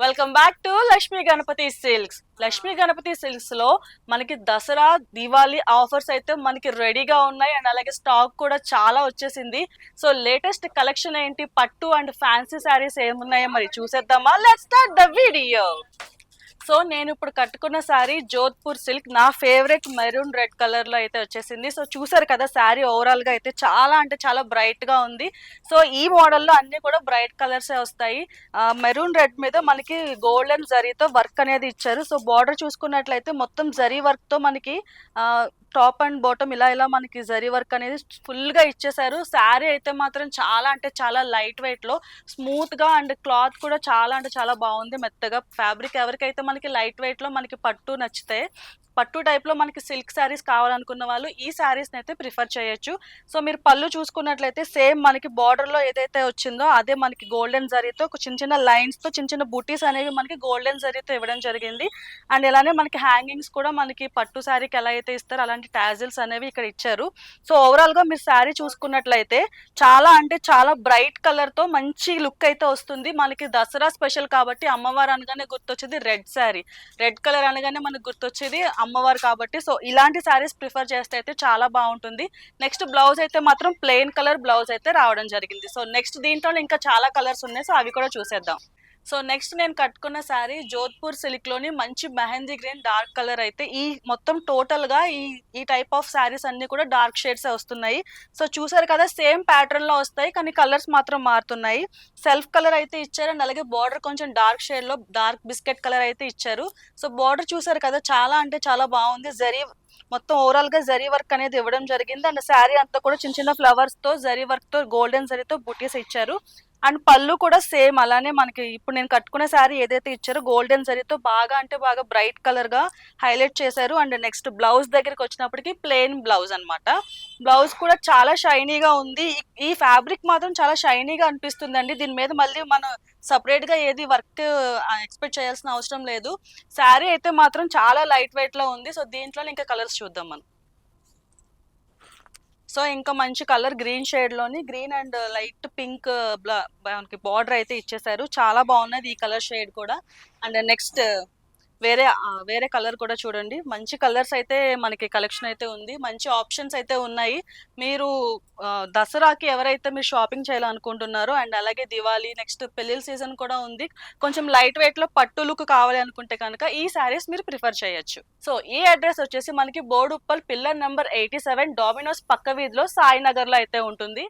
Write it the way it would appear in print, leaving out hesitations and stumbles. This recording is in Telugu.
Welcome back to Lakshmi Ganapathi Silks. Lakshmi Ganapathi Silks లో మనకి దసరా దివాళీ ఆఫర్స్ అయితే మనకి రెడీగా ఉన్నాయి అండ్ అలాగే స్టాక్ కూడా చాలా వచ్చేసింది. సో లేటెస్ట్ కలెక్షన్ ఏంటి, పట్టు అండ్ ఫ్యాన్సీ శారీస్ ఏమున్నాయో మరి చూసేద్దామా? Let's start the video. So నేను ఇప్పుడు కట్టుకున్న శారీ జోధ్పూర్ సిల్క్, నా ఫేవరెట్ మెరూన్ రెడ్ కలర్ లో అయితే వచ్చేసింది. సో చూసారు కదా, శారీ ఓవరాల్ గా అయితే చాలా అంటే చాలా బ్రైట్ గా ఉంది. సో ఈ మోడల్లో అన్ని కూడా బ్రైట్ కలర్స్ వస్తాయి. మెరూన్ రెడ్ మీద మనకి గోల్డెన్ జరీతో వర్క్ అనేది ఇచ్చారు. సో బార్డర్ చూసుకున్నట్లయితే మొత్తం జరీ వర్క్ తో మనకి టాప్ అండ్ బాటమ్ ఇలా ఇలా మనకి జరీ వర్క్ అనేది ఫుల్ గా ఇచ్చేసారు. శారీ అయితే మాత్రం చాలా అంటే చాలా లైట్ వెయిట్ లో స్మూత్ గా అండ్ క్లాత్ కూడా చాలా అంటే చాలా బాగుంది, మెత్తగా ఫ్యాబ్రిక్. ఎవరికైతే మనకి లైట్ వెయిట్ లో మనకి పట్టు నచ్చితే, పట్టు టైప్ లో మనకి సిల్క్ శారీస్ కావాలనుకున్న వాళ్ళు ఈ శారీస్ అయితే ప్రిఫర్ చేయొచ్చు. సో మీరు పళ్ళు చూసుకున్నట్లయితే సేమ్ మనకి బార్డర్ లో ఏదైతే వచ్చిందో అదే మనకి గోల్డెన్ జరీతో చిన్న చిన్న లైన్స్ తో చిన్న చిన్న బూటీస్ అనేవి మనకి గోల్డెన్ జరీతో ఇవ్వడం జరిగింది. అండ్ ఇలానే మనకి హ్యాంగింగ్స్ కూడా మనకి పట్టు శారీకి ఎలా అయితే ఇస్తారో అలాంటి టాజిల్స్ అనేవి ఇక్కడ ఇచ్చారు. సో ఓవరాల్ గా మీరు శారీ చూసుకున్నట్లయితే చాలా అంటే చాలా బ్రైట్ కలర్ తో మంచి లుక్ అయితే వస్తుంది. మనకి దసరా స్పెషల్ కాబట్టి అమ్మవారు అనగానే గుర్తొచ్చేది రెడ్ శారీ, రెడ్ కలర్ అనగానే మనకు గుర్తొచ్చేది అమ్మవారు కాబట్టి సో ఇలాంటి శారీస్ ప్రిఫర్ చేస్తే అయితే చాలా బాగుంటుంది. నెక్స్ట్ బ్లౌజ్ అయితే మాత్రం ప్లెయిన్ కలర్ బ్లౌజ్ అయితే రావడం జరిగింది. సో నెక్స్ట్ దీంట్లో ఇంకా చాలా కలర్స్ ఉన్నాయి, సో అవి కూడా చూసేద్దాం. సో నెక్స్ట్ నేను కట్టుకున్న శారీ జోధ్పూర్ సిల్క్ లోని మంచి మెహందీ గ్రీన్ డార్క్ కలర్. అయితే ఈ మొత్తం టోటల్ గా ఈ టైప్ ఆఫ్ శారీస్ అన్ని కూడా డార్క్ షేడ్స్ వస్తున్నాయి. సో చూసారు కదా, సేమ్ ప్యాటర్న్ లో వస్తాయి కానీ కలర్స్ మాత్రం మారుతున్నాయి. సెల్ఫ్ కలర్ అయితే ఇచ్చారు అండ్ అలాగే బార్డర్ కొంచెం డార్క్ షేడ్ లో డార్క్ బిస్కెట్ కలర్ అయితే ఇచ్చారు. సో బార్డర్ చూసారు కదా, చాలా అంటే చాలా బాగుంది. జరీ మొత్తం ఓవరాల్ గా జరీ వర్క్ అనేది ఇవ్వడం జరిగింది. అండ్ శారీ అంతా కూడా చిన్న చిన్న ఫ్లవర్స్ తో జరీ వర్క్ తో గోల్డెన్ జరీతో బుటీస్ ఇచ్చారు. అండ్ పళ్ళు కూడా సేమ్ అలానే మనకి ఇప్పుడు నేను కట్టుకునే శారీ ఏదైతే ఇచ్చారో గోల్డెన్ జరీతో బాగా అంటే బాగా బ్రైట్ కలర్ గా హైలైట్ చేశారు. అండ్ నెక్స్ట్ బ్లౌజ్ దగ్గరికి వచ్చినప్పటికి ప్లెయిన్ బ్లౌజ్ అన్నమాట. బ్లౌజ్ కూడా చాలా షైనీగా ఉంది. ఈ ఫ్యాబ్రిక్ మాత్రం చాలా షైనీగా అనిపిస్తుందండి. దీని మీద మళ్ళీ మనం సపరేట్ గా ఏది వర్క్ ఎక్స్పెక్ట్ చేయాల్సిన అవసరం లేదు. శారీ అయితే మాత్రం చాలా లైట్ వెయిట్ లో ఉంది. సో దీంట్లో ఇంకా కలర్స్ చూద్దాం మనం. సో ఇంకా మంచి కలర్ గ్రీన్ షేడ్ లోని గ్రీన్ అండ్ లైట్ పింక్ మనకి బార్డర్ అయితే ఇచ్చేసారు. చాలా బాగున్నది ఈ కలర్ షేడ్ కూడా. అండ్ నెక్స్ట్ వేరే కలర్ కూడా చూడండి. మంచి కలర్స్ అయితే మనకి కలెక్షన్ అయితే ఉంది, మంచి ఆప్షన్స్ అయితే ఉన్నాయి. మీరు దసరాకి ఎవరైతే మీరు షాపింగ్ చేయాలనుకుంటున్నారో అండ్ అలాగే దివాళీ నెక్స్ట్ పెళ్లిళ్ళ సీజన్ కూడా ఉంది, కొంచెం లైట్ వెయిట్ లో పట్టు లుక్ కావాలి అనుకుంటే కనుక ఈ శారీస్ మీరు ప్రిఫర్ చేయొచ్చు. సో ఈ అడ్రస్ వచ్చేసి మనకి బోడుప్పల్ పిల్లర్ నెంబర్ 87 డామినోస్ పక్క వీధిలో సాయినగర్ లో అయితే ఉంటుంది.